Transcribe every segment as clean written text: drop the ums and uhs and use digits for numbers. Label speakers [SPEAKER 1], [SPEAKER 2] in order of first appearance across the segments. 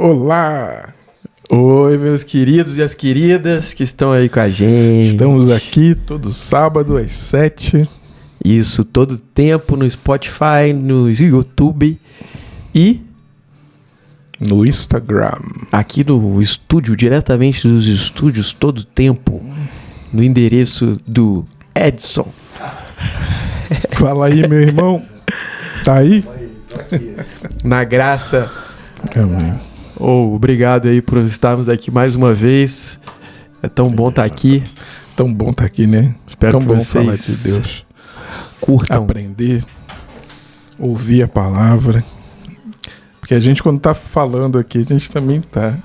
[SPEAKER 1] Olá!
[SPEAKER 2] Oi, meus queridos e as queridas que estão aí com a gente.
[SPEAKER 1] Estamos aqui todo sábado às 7.
[SPEAKER 2] Isso, todo tempo no Spotify, no YouTube e
[SPEAKER 1] no Instagram.
[SPEAKER 2] Aqui no estúdio, diretamente dos estúdios, todo tempo, no endereço do Edson.
[SPEAKER 1] Fala aí, meu irmão. Tá aí?
[SPEAKER 2] Na graça.
[SPEAKER 1] Amém.
[SPEAKER 2] Obrigado aí por estarmos aqui mais uma vez. É tão bom estar aqui.
[SPEAKER 1] Tão bom estar aqui, né?
[SPEAKER 2] Espero
[SPEAKER 1] tão
[SPEAKER 2] que
[SPEAKER 1] bom
[SPEAKER 2] vocês
[SPEAKER 1] falar de Deus.
[SPEAKER 2] Curtam.
[SPEAKER 1] Aprender, ouvir a palavra. Porque a gente, quando tá falando aqui, a gente também tá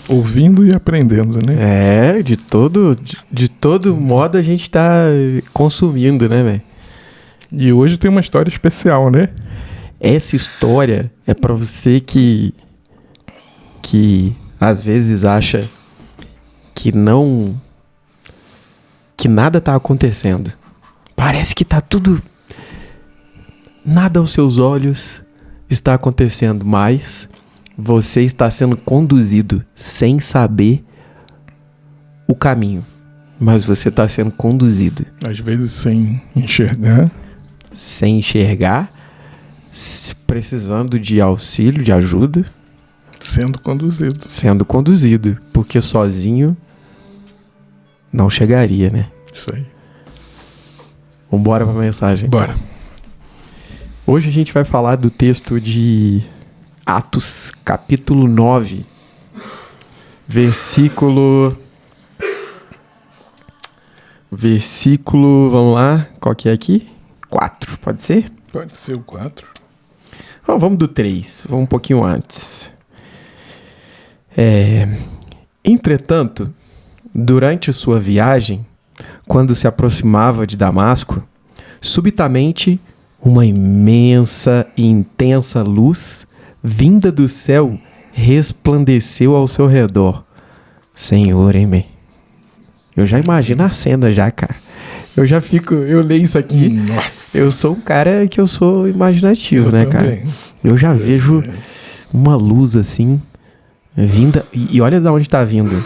[SPEAKER 1] ouvindo e aprendendo, né?
[SPEAKER 2] De todo modo a gente tá consumindo, né, velho?
[SPEAKER 1] E hoje tem uma história especial, né?
[SPEAKER 2] Essa história é pra você que às vezes acha que nada tá acontecendo. Parece que tá tudo... Nada aos seus olhos está acontecendo, mas você está sendo conduzido sem saber o caminho. Mas você está sendo conduzido.
[SPEAKER 1] Às vezes sem enxergar.
[SPEAKER 2] Sem enxergar, precisando de auxílio, de ajuda.
[SPEAKER 1] Sendo conduzido.
[SPEAKER 2] Sendo conduzido, porque sozinho não chegaria, né?
[SPEAKER 1] Isso aí.
[SPEAKER 2] Vambora pra mensagem.
[SPEAKER 1] Bora.
[SPEAKER 2] Hoje a gente vai falar do texto de Atos, capítulo 9, versículo, vamos lá, qual que é aqui? 4, pode ser?
[SPEAKER 1] Pode ser o 4.
[SPEAKER 2] Oh, vamos do 3, vamos um pouquinho antes. Entretanto, durante sua viagem, quando se aproximava de Damasco, subitamente uma imensa e intensa luz vinda do céu resplandeceu ao seu redor. Senhor, hein, man? Eu já imagino a cena já, cara. Eu leio isso aqui.
[SPEAKER 1] Nossa.
[SPEAKER 2] Eu sou um cara que eu sou imaginativo, né,
[SPEAKER 1] também.
[SPEAKER 2] cara? Eu já vejo uma luz assim, vinda... E olha de onde tá vindo.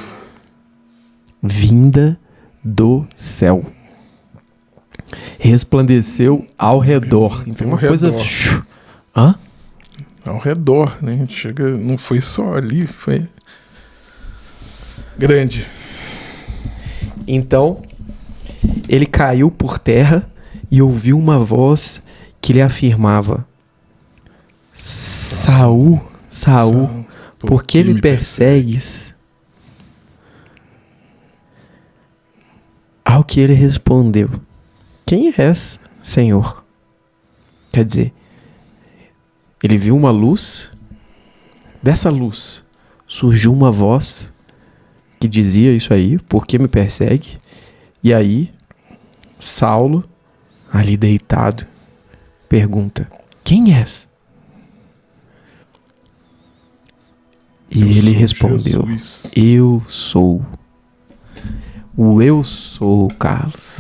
[SPEAKER 2] Vinda do céu. Resplandeceu ao redor. Então uma coisa... Hã?
[SPEAKER 1] Ao redor, né? A gente chega... Não foi só ali, foi... grande.
[SPEAKER 2] Então, ele caiu por terra e ouviu uma voz que lhe afirmava: Saul, Saul, por que me persegues? Ao que ele respondeu: Quem és, Senhor? Quer dizer, ele viu uma luz. Dessa luz surgiu uma voz que dizia isso aí: por que me persegue? E aí, Saulo, ali deitado, pergunta: Quem és? E ele respondeu:
[SPEAKER 1] Jesus.
[SPEAKER 2] Eu sou. O eu sou, Carlos.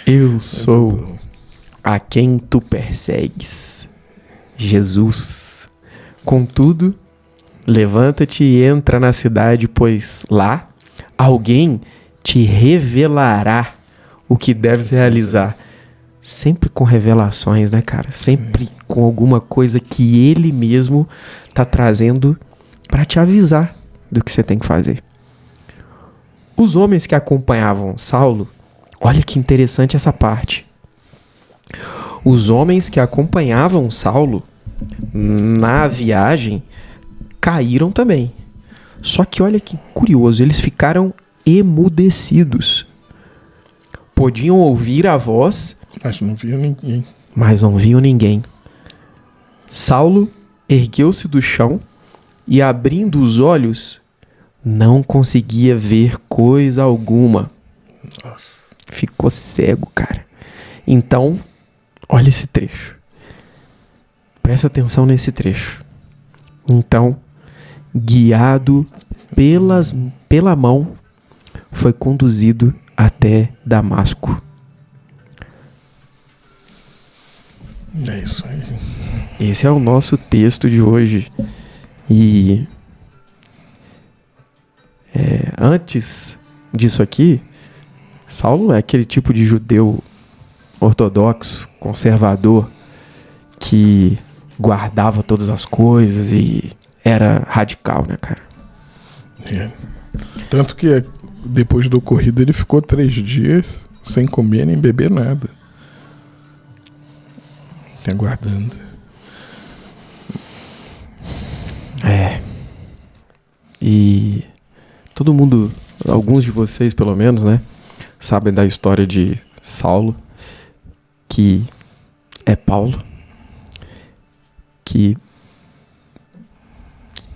[SPEAKER 2] Eu sou a quem tu persegues, Jesus. Contudo, levanta-te e entra na cidade, pois lá alguém te revelará o que deves realizar. Sempre com revelações, né, cara? Sempre com alguma coisa que ele mesmo tá trazendo para te avisar do que você tem que fazer. Os homens que acompanhavam Saulo, olha que interessante essa parte. Os homens que acompanhavam Saulo na viagem caíram também. Só que olha que curioso, eles ficaram emudecidos. Podiam ouvir a voz, mas não viam ninguém. Saulo ergueu-se do chão e, abrindo os olhos, não conseguia ver coisa alguma.
[SPEAKER 1] Nossa.
[SPEAKER 2] Ficou cego, cara. Então, olha esse trecho. Presta atenção nesse trecho. Então, guiado pela mão, foi conduzido até Damasco.
[SPEAKER 1] É isso aí.
[SPEAKER 2] Esse é o nosso texto de hoje. E antes disso aqui, Saulo é aquele tipo de judeu ortodoxo, conservador, que guardava todas as coisas e era radical, né, cara?
[SPEAKER 1] Tanto que depois do ocorrido ele ficou 3 dias sem comer nem beber nada. Aguardando.
[SPEAKER 2] E todo mundo, alguns de vocês pelo menos, né, sabem da história de Saulo, que é Paulo, que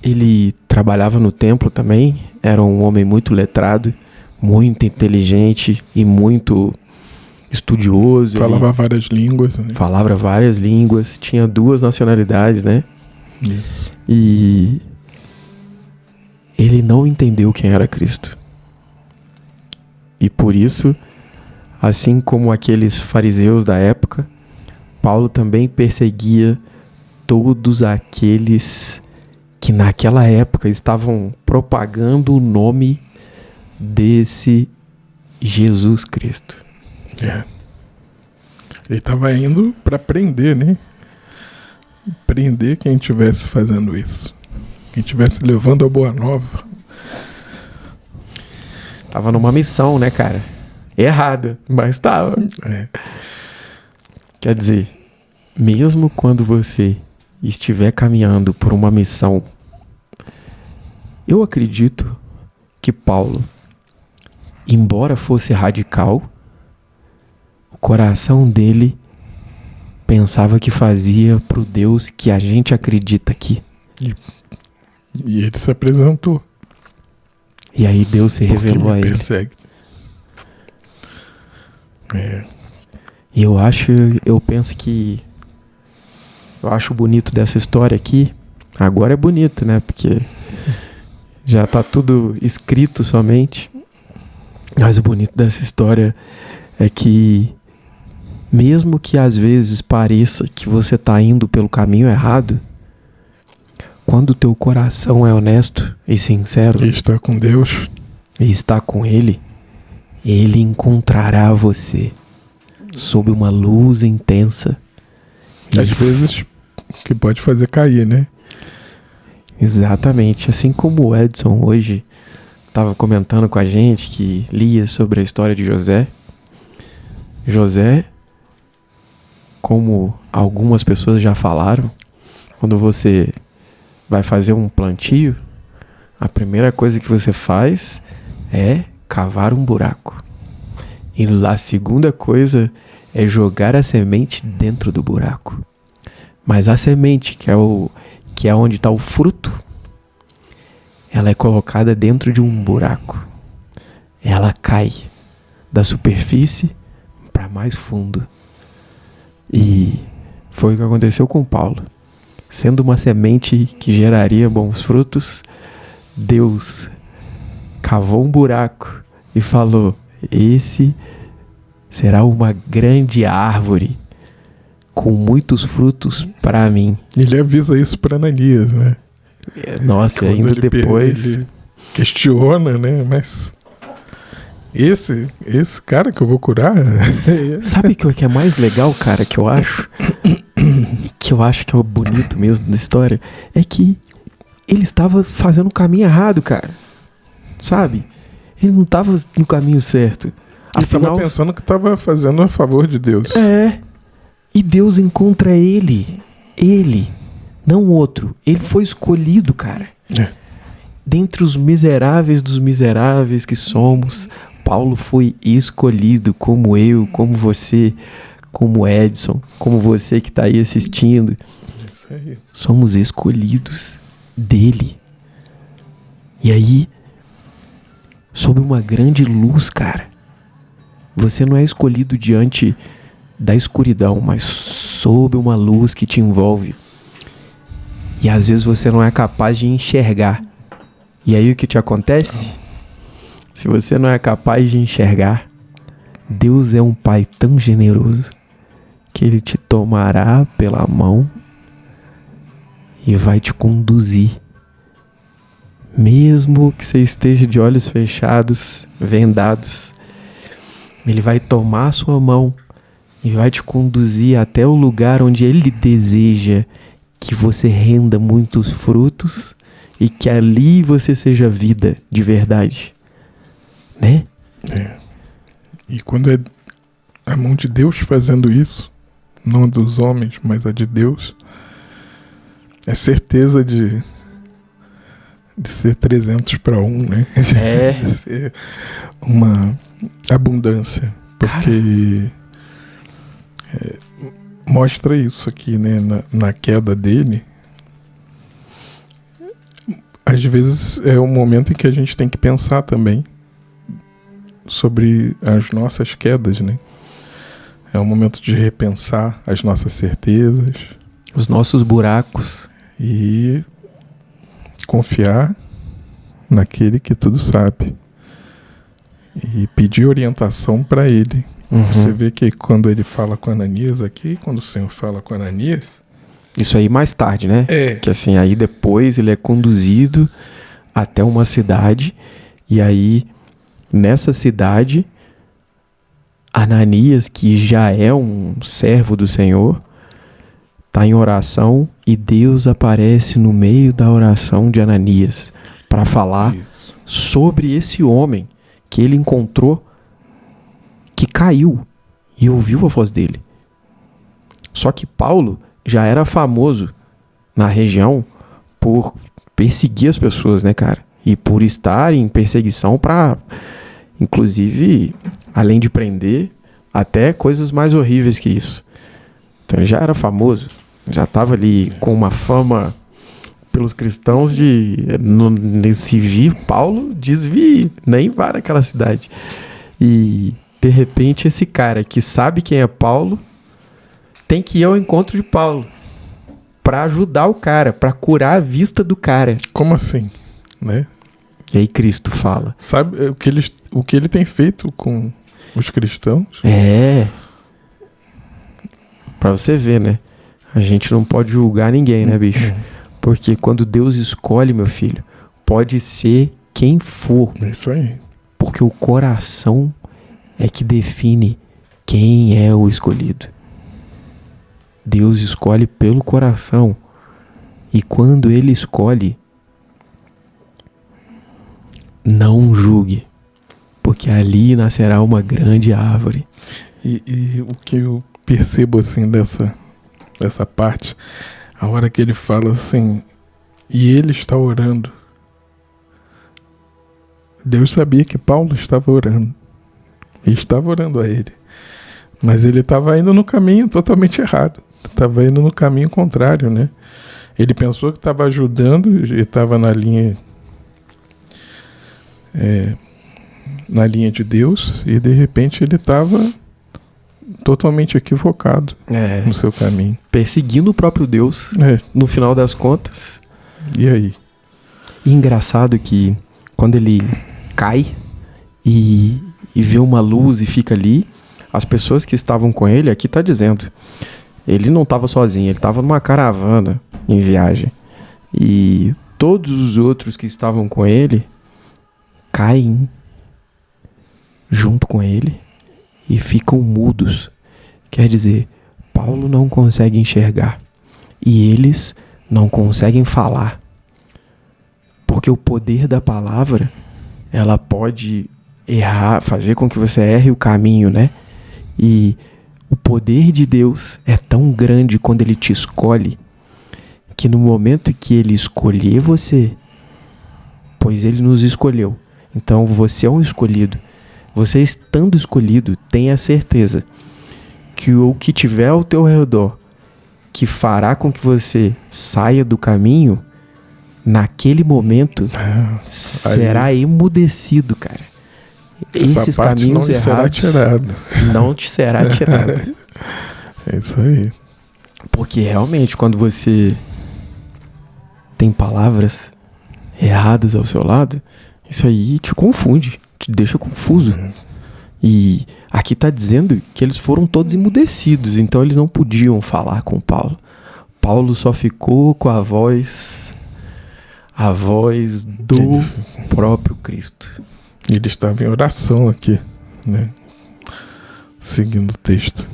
[SPEAKER 2] ele trabalhava no templo também, era um homem muito letrado, muito inteligente e muito estudioso.
[SPEAKER 1] Falava várias línguas. Né?
[SPEAKER 2] Falava várias línguas, tinha 2 nacionalidades, né?
[SPEAKER 1] Isso.
[SPEAKER 2] E ele não entendeu quem era Cristo. E por isso, assim como aqueles fariseus da época, Paulo também perseguia todos aqueles que naquela época estavam propagando o nome desse Jesus Cristo.
[SPEAKER 1] Ele estava indo para prender, né? Prender quem estivesse fazendo isso. Quem estivesse levando a boa nova.
[SPEAKER 2] Tava numa missão, né, cara? Errada, mas tava. Quer dizer, mesmo quando você estiver caminhando por uma missão, eu acredito que Paulo, embora fosse radical, o coração dele pensava que fazia pro Deus que a gente acredita aqui.
[SPEAKER 1] E ele se apresentou.
[SPEAKER 2] E aí Deus se revelou a ele.
[SPEAKER 1] Persegue.
[SPEAKER 2] E eu acho bonito dessa história aqui. Agora é bonito, né? Porque já tá tudo escrito somente. Mas o bonito dessa história é que, mesmo que às vezes pareça que você tá indo pelo caminho errado, quando o teu coração é honesto e sincero,
[SPEAKER 1] e está com Deus,
[SPEAKER 2] e está com Ele, Ele encontrará você sob uma luz intensa.
[SPEAKER 1] Às vezes que pode fazer cair, né?
[SPEAKER 2] Exatamente. Assim como o Edson hoje estava comentando com a gente, que lia sobre a história de José. José, como algumas pessoas já falaram, quando você vai fazer um plantio, a primeira coisa que você faz é cavar um buraco. E a segunda coisa é jogar a semente dentro do buraco. Mas a semente, que é onde está o fruto, ela é colocada dentro de um buraco. Ela cai da superfície para mais fundo. E foi o que aconteceu com Paulo. Sendo uma semente que geraria bons frutos, Deus cavou um buraco e falou: esse será uma grande árvore com muitos frutos para mim.
[SPEAKER 1] Ele avisa isso para Ananias, né?
[SPEAKER 2] Nossa,
[SPEAKER 1] quando
[SPEAKER 2] ainda depois
[SPEAKER 1] ele questiona, né? Mas esse cara que eu vou curar...
[SPEAKER 2] Sabe o que é mais legal, cara, que eu acho? Que eu acho que é o bonito mesmo da história, é que ele estava fazendo o caminho errado, cara. Sabe? Ele não estava no caminho certo.
[SPEAKER 1] Ele estava pensando que estava fazendo a favor de Deus.
[SPEAKER 2] E Deus encontra ele, não outro. Ele foi escolhido, cara. Dentre os miseráveis dos miseráveis que somos, Paulo foi escolhido, como eu, como você, como Edson, como você que está aí assistindo.
[SPEAKER 1] Isso aí.
[SPEAKER 2] Somos escolhidos dele. E aí, sob uma grande luz, cara, você não é escolhido diante da escuridão, mas sob uma luz que te envolve. E às vezes você não é capaz de enxergar. E aí o que te acontece? Se você não é capaz de enxergar, Deus é um Pai tão generoso que ele te tomará pela mão e vai te conduzir. Mesmo que você esteja de olhos fechados, vendados, ele vai tomar a sua mão e vai te conduzir até o lugar onde ele deseja que você renda muitos frutos e que ali você seja vida de verdade, né?
[SPEAKER 1] E quando é a mão de Deus fazendo isso, não a dos homens, mas a de Deus, é certeza de ser 300 para 1, né? De ser uma abundância. Porque mostra isso aqui, né? Na queda dele. Às vezes é um momento em que a gente tem que pensar também sobre as nossas quedas, né? É um momento de repensar as nossas certezas,
[SPEAKER 2] os nossos buracos,
[SPEAKER 1] e confiar naquele que tudo sabe e pedir orientação para ele. Você vê que quando ele fala com Ananias aqui, quando o Senhor fala com Ananias,
[SPEAKER 2] isso aí mais tarde, né? Que assim, aí depois ele é conduzido até uma cidade, e aí nessa cidade Ananias, que já é um servo do Senhor, está em oração, e Deus aparece no meio da oração de Ananias para falar sobre esse homem que ele encontrou, que caiu e ouviu a voz dele. Só que Paulo já era famoso na região por perseguir as pessoas, né, cara? E por estar em perseguição para, inclusive, além de prender, até coisas mais horríveis que isso. Então ele já era famoso, já estava ali com uma fama pelos cristãos se vir Paulo, desvie, nem vá naquela cidade. E de repente esse cara que sabe quem é Paulo tem que ir ao encontro de Paulo para ajudar o cara, para curar a vista do cara.
[SPEAKER 1] Como assim, né?
[SPEAKER 2] E aí Cristo fala.
[SPEAKER 1] Sabe o que ele tem feito com os cristãos?
[SPEAKER 2] Pra você ver, né? A gente não pode julgar ninguém, né, bicho? Porque quando Deus escolhe, meu filho, pode ser quem for.
[SPEAKER 1] É isso aí.
[SPEAKER 2] Porque o coração é que define quem é o escolhido. Deus escolhe pelo coração. E quando ele escolhe, não julgue, porque ali nascerá uma grande árvore.
[SPEAKER 1] E o que eu percebo assim dessa parte, a hora que ele fala assim, e ele está orando. Deus sabia que Paulo estava orando. Ele estava orando a ele. Mas ele estava indo no caminho totalmente errado. Estava indo no caminho contrário, né? Ele pensou que estava ajudando, ele estava na linha de Deus, e de repente ele estava totalmente equivocado no seu caminho.
[SPEAKER 2] Perseguindo o próprio Deus, no final das contas.
[SPEAKER 1] E aí?
[SPEAKER 2] E engraçado que quando ele cai e vê uma luz e fica ali, as pessoas que estavam com ele, aqui está dizendo, ele não estava sozinho, ele estava numa caravana em viagem. E todos os outros que estavam com ele caem junto com ele e ficam mudos. Quer dizer, Paulo não consegue enxergar e eles não conseguem falar. Porque o poder da palavra, ela pode errar, fazer com que você erre o caminho, né? E o poder de Deus é tão grande quando ele te escolhe, que no momento que ele escolher você, pois ele nos escolheu, então você é um escolhido. Você estando escolhido, tenha certeza que o que tiver ao teu redor, que fará com que você saia do caminho, naquele momento, será emudecido, cara. Esses caminhos errados não te será tirado.
[SPEAKER 1] É isso aí.
[SPEAKER 2] Porque realmente, quando você tem palavras erradas ao seu lado, isso aí te confunde, te deixa confuso. E aqui está dizendo que eles foram todos emudecidos, então eles não podiam falar com Paulo. Paulo só ficou com a voz do próprio Cristo.
[SPEAKER 1] Ele estava em oração aqui, né? Seguindo o texto.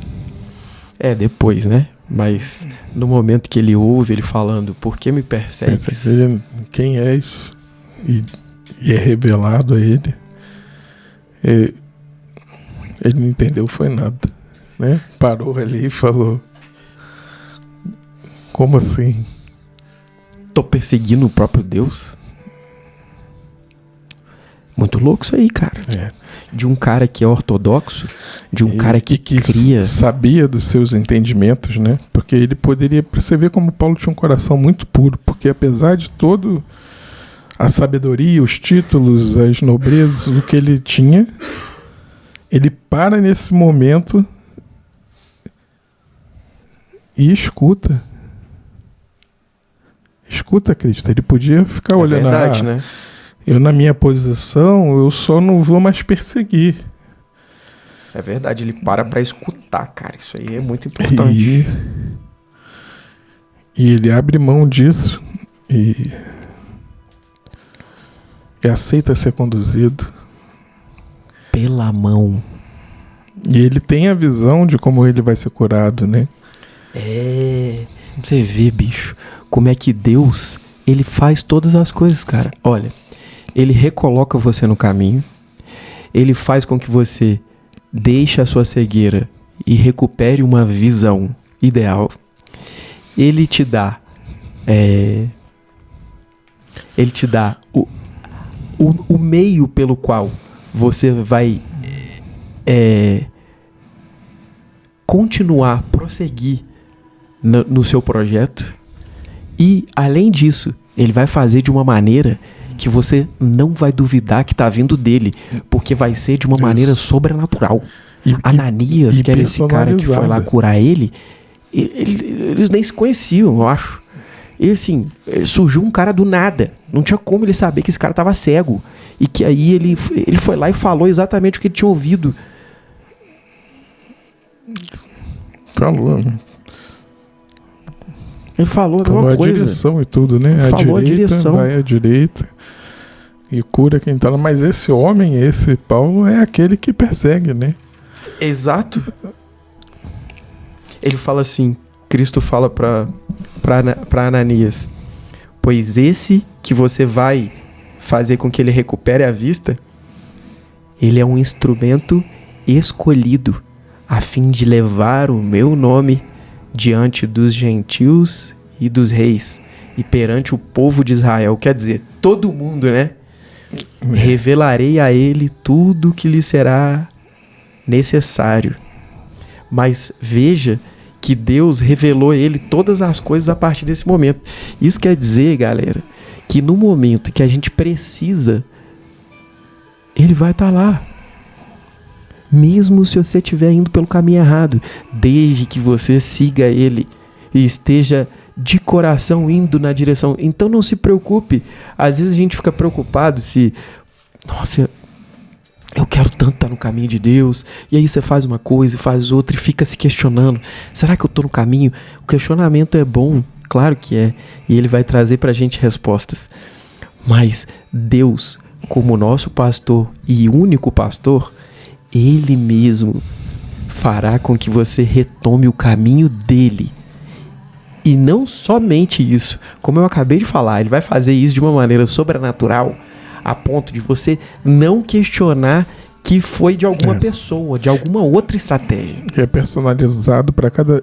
[SPEAKER 2] Depois, né? Mas no momento que ele ouve ele falando, por que me persegues?
[SPEAKER 1] Quem és? E é revelado a ele. Ele não entendeu, foi nada, né? Parou ali e falou: como assim?
[SPEAKER 2] Tô perseguindo o próprio Deus? Muito louco isso aí, cara. De um cara que é ortodoxo, de um cara que cria...
[SPEAKER 1] sabia dos seus entendimentos, né? Porque ele poderia... Você vê como Paulo tinha um coração muito puro, porque apesar de todo a sabedoria, os títulos, as nobrezas, o que ele tinha, ele para nesse momento e escuta. Escuta Cristo. Ele podia ficar olhando...
[SPEAKER 2] verdade, né?
[SPEAKER 1] Eu, na minha posição, eu só não vou mais perseguir.
[SPEAKER 2] É verdade, ele para escutar, cara. Isso aí é muito importante.
[SPEAKER 1] E ele abre mão disso e aceita ser conduzido.
[SPEAKER 2] Pela mão.
[SPEAKER 1] E ele tem a visão de como ele vai ser curado, né?
[SPEAKER 2] Você vê, bicho, como é que Deus, ele faz todas as coisas, cara. Olha... Ele recoloca você no caminho. Ele faz com que você deixe a sua cegueira e recupere uma visão ideal. Ele te dá... ele te dá o meio pelo qual você vai continuar, prosseguir no seu projeto. E, além disso, ele vai fazer de uma maneira... que você não vai duvidar que está vindo dele, porque vai ser de uma maneira sobrenatural. Ananias, que era esse cara que foi lá curar ele, eles nem se conheciam, eu acho. E assim, surgiu um cara do nada. Não tinha como ele saber que esse cara estava cego. E que aí ele foi lá e falou exatamente o que ele tinha ouvido.
[SPEAKER 1] Falou, né?
[SPEAKER 2] Ele falou a mesma coisa.
[SPEAKER 1] A direção e tudo, né?
[SPEAKER 2] Falou a direção.
[SPEAKER 1] Vai à direita e cura quem tá lá. Mas esse homem, esse Paulo, é aquele que persegue, né?
[SPEAKER 2] Exato. Ele fala assim, Cristo fala pra Ananias: pois esse que você vai fazer com que ele recupere a vista, ele é um instrumento escolhido a fim de levar o meu nome diante dos gentios e dos reis e perante o povo de Israel. Quer dizer, todo mundo, né? Revelarei a ele tudo que lhe será necessário. Mas veja que Deus revelou a ele todas as coisas a partir desse momento. Isso quer dizer, galera, que no momento que a gente precisa, ele vai estar lá. Mesmo se você estiver indo pelo caminho errado, desde que você siga ele e esteja de coração indo na direção. Então não se preocupe. Às vezes a gente fica preocupado se... Nossa, eu quero tanto estar no caminho de Deus. E aí você faz uma coisa e faz outra e fica se questionando. Será que eu estou no caminho? O questionamento é bom, claro que é. E ele vai trazer pra gente respostas. Mas Deus, como nosso pastor e único pastor, ele mesmo fará com que você retome o caminho dele. E não somente isso, como eu acabei de falar, ele vai fazer isso de uma maneira sobrenatural, a ponto de você não questionar que foi de alguma pessoa, de alguma outra estratégia.
[SPEAKER 1] É personalizado para cada...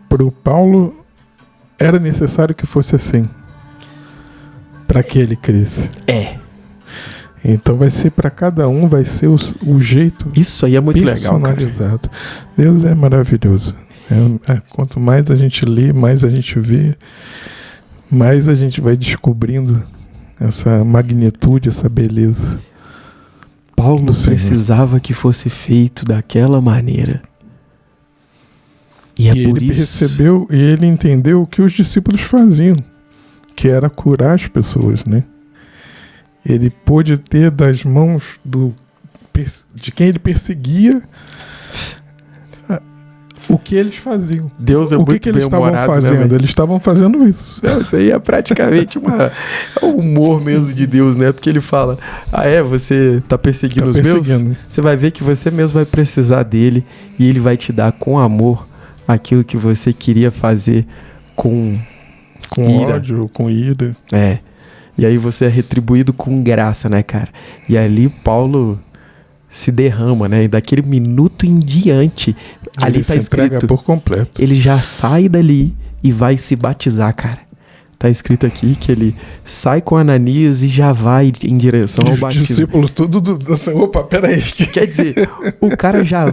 [SPEAKER 1] para o Paulo, era necessário que fosse assim, para que ele cresça. Então vai ser para cada um, vai ser o jeito.
[SPEAKER 2] Isso aí é muito legal, cara.
[SPEAKER 1] Personalizado. Deus é maravilhoso. Quanto mais a gente lê, mais a gente vê, mais a gente vai descobrindo essa magnitude, essa beleza.
[SPEAKER 2] Paulo precisava que fosse feito daquela maneira. E por
[SPEAKER 1] ele
[SPEAKER 2] isso...
[SPEAKER 1] recebeu e ele entendeu o que os discípulos faziam, que era curar as pessoas, né? Ele pôde ter das mãos do de quem ele perseguia, o que eles faziam.
[SPEAKER 2] Deus é
[SPEAKER 1] o
[SPEAKER 2] muito
[SPEAKER 1] que eles estavam
[SPEAKER 2] bem-humorado,
[SPEAKER 1] fazendo?
[SPEAKER 2] né,
[SPEAKER 1] Eles estavam fazendo isso.
[SPEAKER 2] isso aí é praticamente é o humor mesmo de Deus, né? Porque ele fala, você tá perseguindo os meus? Você vai ver que você mesmo vai precisar dele e ele vai te dar com amor aquilo que você queria fazer com ira.
[SPEAKER 1] Ódio, com ira.
[SPEAKER 2] E aí você é retribuído com graça, né, cara? E ali Paulo se derrama, né? E daquele minuto em diante, ali tá escrito,
[SPEAKER 1] por completo.
[SPEAKER 2] ele já sai dali e vai se batizar, cara. Tá escrito aqui que ele sai com Ananias e já vai em direção ao batismo.
[SPEAKER 1] Os discípulos tudo assim, opa, peraí.
[SPEAKER 2] Quer dizer, o cara já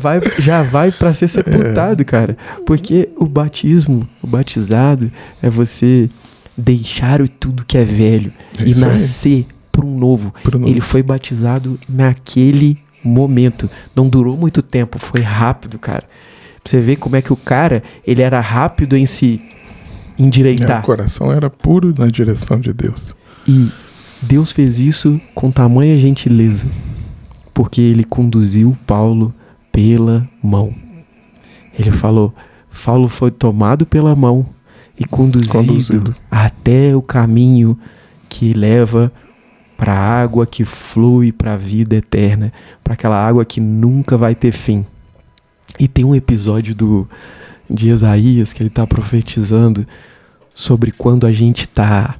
[SPEAKER 2] vai para ser sepultado, cara. Porque o batismo, o batizado, é você deixar tudo que é velho e nascer para um novo. Ele foi batizado naquele momento. Não durou muito tempo, foi rápido, cara. Pra você ver como é que o cara, ele era rápido em se endireitar.
[SPEAKER 1] O coração era puro na direção de Deus.
[SPEAKER 2] E Deus fez isso com tamanha gentileza, porque ele conduziu Paulo pela mão. Ele falou, Paulo foi tomado pela mão e conduzido até o caminho que leva para a água que flui para a vida eterna, para aquela água que nunca vai ter fim. E tem um episódio de Isaías que ele está profetizando sobre quando a gente está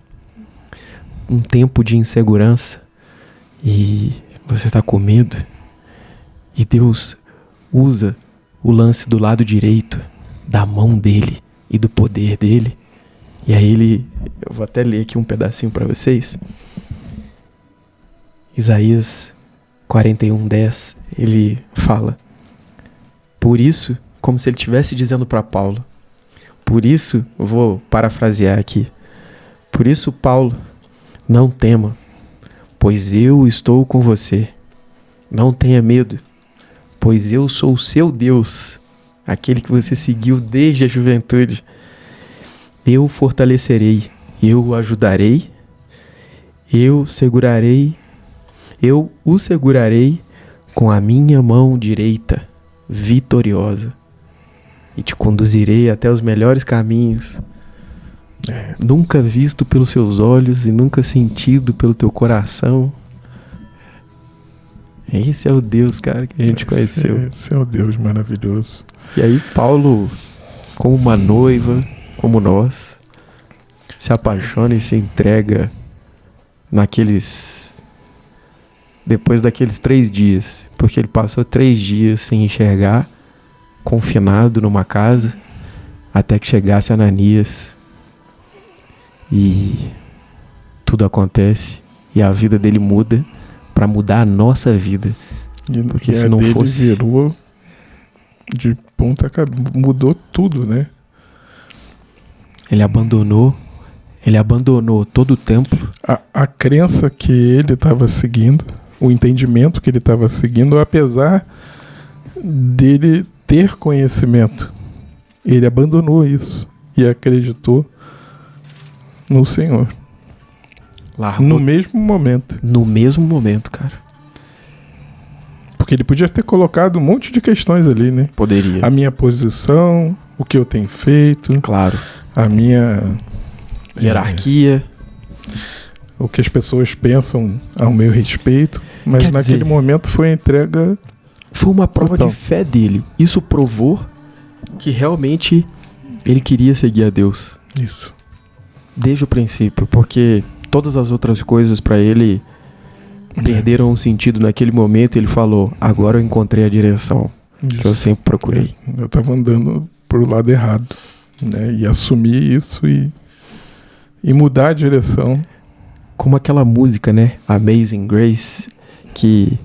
[SPEAKER 2] um tempo de insegurança e você está com medo e Deus usa o lance do lado direito da mão dele e do poder dele. E aí eu vou até ler aqui um pedacinho para vocês. Isaías 41:10, ele fala: por isso, como se ele estivesse dizendo para Paulo, por isso, vou parafrasear aqui, por isso, Paulo, não tema, pois eu estou com você. Não tenha medo, pois eu sou o seu Deus, aquele que você seguiu desde a juventude. Eu o fortalecerei, eu o ajudarei, eu o segurarei com a minha mão direita, vitoriosa, e te conduzirei até os melhores caminhos, nunca visto pelos seus olhos e nunca sentido pelo teu coração. Esse é o Deus, cara, que a gente conheceu.
[SPEAKER 1] Esse é o Deus maravilhoso.
[SPEAKER 2] E aí Paulo, como uma noiva, como nós, se apaixona e se entrega depois daqueles 3 dias, porque ele passou 3 dias sem enxergar, confinado numa casa, até que chegasse Ananias e tudo acontece e a vida dele muda para mudar a nossa vida. Porque
[SPEAKER 1] e
[SPEAKER 2] se não fosse,
[SPEAKER 1] virou de ponta cabeça, mudou tudo, né?
[SPEAKER 2] Ele abandonou todo o templo.
[SPEAKER 1] A crença que ele estava seguindo, o entendimento que ele estava seguindo, apesar dele ter conhecimento, ele abandonou isso e acreditou no Senhor.
[SPEAKER 2] Largou
[SPEAKER 1] no mesmo momento.
[SPEAKER 2] No mesmo momento, cara.
[SPEAKER 1] Porque ele podia ter colocado um monte de questões ali, né?
[SPEAKER 2] Poderia.
[SPEAKER 1] A minha posição, o que eu tenho feito.
[SPEAKER 2] Claro.
[SPEAKER 1] A minha
[SPEAKER 2] hierarquia.
[SPEAKER 1] O que as pessoas pensam ao meu respeito. Mas
[SPEAKER 2] Quer
[SPEAKER 1] naquele
[SPEAKER 2] dizer,
[SPEAKER 1] momento foi a entrega.
[SPEAKER 2] Foi uma prova
[SPEAKER 1] total
[SPEAKER 2] de fé dele. Isso provou que realmente ele queria seguir a Deus.
[SPEAKER 1] Isso.
[SPEAKER 2] Desde o princípio. Porque todas as outras coisas para ele perderam o sentido naquele momento. Ele falou, agora eu encontrei a direção que eu sempre procurei.
[SPEAKER 1] Eu estava andando pro lado errado, né? E assumir isso e mudar a direção.
[SPEAKER 2] Como aquela música, né? Amazing Grace, que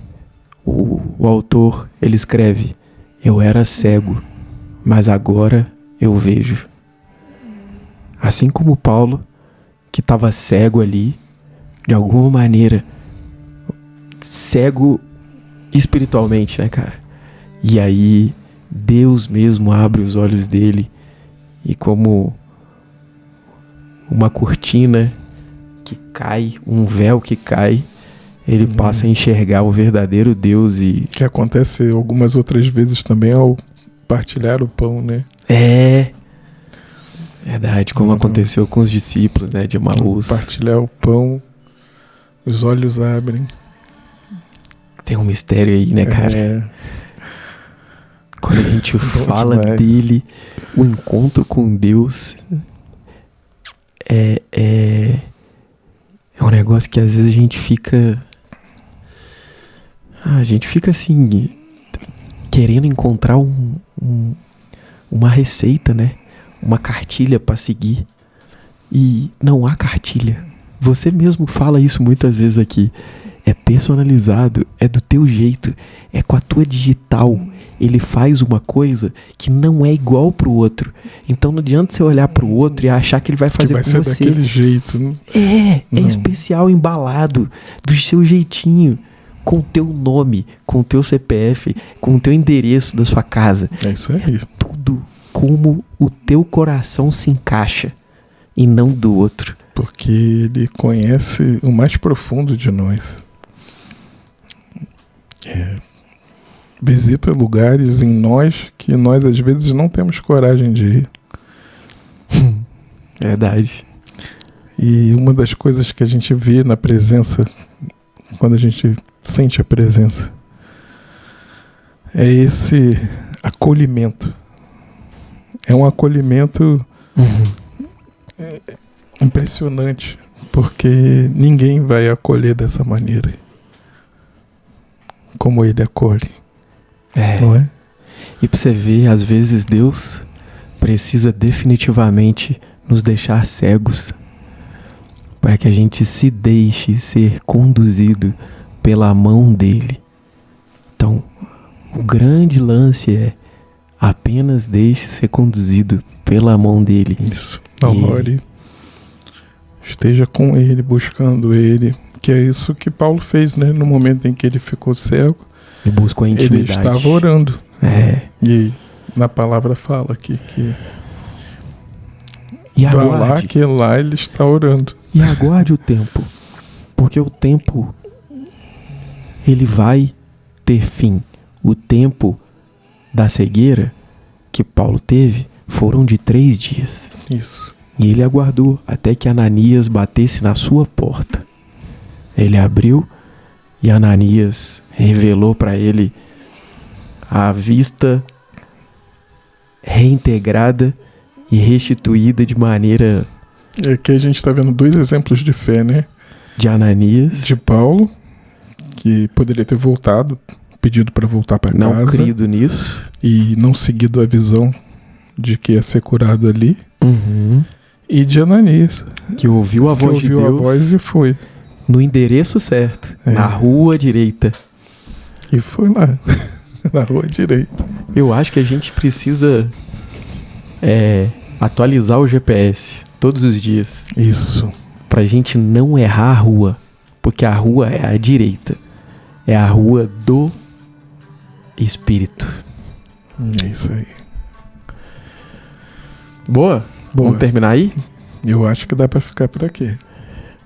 [SPEAKER 2] o autor, ele escreve, eu era cego, mas agora eu vejo. Assim como Paulo, que estava cego ali, de alguma maneira, cego espiritualmente, né, cara? E aí, Deus mesmo abre os olhos dele e como uma cortina que cai, um véu que cai, ele passa a enxergar o verdadeiro Deus e...
[SPEAKER 1] Que acontece algumas outras vezes também ao partilhar o pão, né?
[SPEAKER 2] É verdade, como aconteceu com os discípulos, né, de Emaús.
[SPEAKER 1] Partilhar o pão, os olhos abrem.
[SPEAKER 2] Tem um mistério aí, né, cara? Quando a gente fala dele, o encontro com Deus é um negócio que às vezes a gente fica assim, querendo encontrar uma receita, né? Uma cartilha para seguir. E não há cartilha. Você mesmo fala isso muitas vezes aqui. É personalizado, é do teu jeito, é com a tua digital. Ele faz uma coisa que não é igual pro outro. Então não adianta você olhar pro outro e achar que ele vai fazer com você. Vai ser
[SPEAKER 1] daquele jeito, né?
[SPEAKER 2] É especial, embalado, do seu jeitinho, com o teu nome, com o teu CPF, com o teu endereço da sua casa.
[SPEAKER 1] É isso aí.
[SPEAKER 2] É tudo como o teu coração se encaixa e não do outro.
[SPEAKER 1] Porque ele conhece o mais profundo de nós. Visita lugares em nós que nós às vezes não temos coragem de ir.
[SPEAKER 2] Verdade.
[SPEAKER 1] E uma das coisas que a gente vê na presença, quando a gente sente a presença, é esse acolhimento. É um acolhimento impressionante, porque ninguém vai acolher dessa maneira como ele acolhe, não é?
[SPEAKER 2] E pra você ver, às vezes Deus precisa definitivamente nos deixar cegos para que a gente se deixe ser conduzido pela mão dele. Então, o grande lance é apenas deixe ser conduzido pela mão dele.
[SPEAKER 1] Isso. Não ore. Esteja com ele, buscando ele. Que é isso que Paulo fez, né? No momento em que ele ficou cego.
[SPEAKER 2] Ele buscou a intimidade.
[SPEAKER 1] Ele estava orando. E na palavra fala aqui que...
[SPEAKER 2] E aguarde.
[SPEAKER 1] Que lá ele está orando.
[SPEAKER 2] E aguarde o tempo. Porque o tempo, ele vai ter fim. O tempo da cegueira que Paulo teve foram de 3 dias.
[SPEAKER 1] Isso.
[SPEAKER 2] E ele aguardou até que Ananias batesse na sua porta. Ele abriu e Ananias revelou para ele a vista reintegrada e restituída de maneira...
[SPEAKER 1] Aqui a gente está vendo 2 exemplos de fé, né?
[SPEAKER 2] De Ananias.
[SPEAKER 1] De Paulo, que poderia ter voltado, pedido para voltar para casa.
[SPEAKER 2] Não crido nisso.
[SPEAKER 1] E não seguido a visão de que ia ser curado ali. E de Ananias.
[SPEAKER 2] Que ouviu a voz de Deus.
[SPEAKER 1] A voz e foi.
[SPEAKER 2] No endereço certo. Na rua direita.
[SPEAKER 1] E foi lá. Na rua direita.
[SPEAKER 2] Eu acho que a gente precisa atualizar o GPS todos os dias.
[SPEAKER 1] Isso.
[SPEAKER 2] Pra gente não errar a rua. Porque a rua é a direita. É a rua do Espírito.
[SPEAKER 1] É isso aí.
[SPEAKER 2] Boa? Vamos terminar aí?
[SPEAKER 1] Eu acho que dá pra ficar por aqui.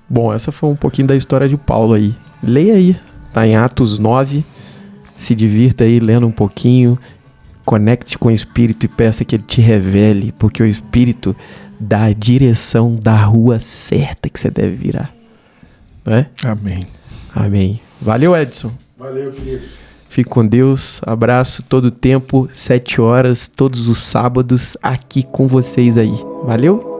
[SPEAKER 2] Bom, essa foi um pouquinho da história de Paulo aí. Leia aí. Tá em Atos 9. Se divirta aí lendo um pouquinho. Conecte com o Espírito e peça que ele te revele. Porque o Espírito dá a direção da rua certa que você deve virar. Não é?
[SPEAKER 1] Amém.
[SPEAKER 2] Amém. Valeu, Edson.
[SPEAKER 1] Valeu, querido.
[SPEAKER 2] Fique com Deus. Abraço todo o tempo. 7 horas, todos os sábados, aqui com vocês aí. Valeu?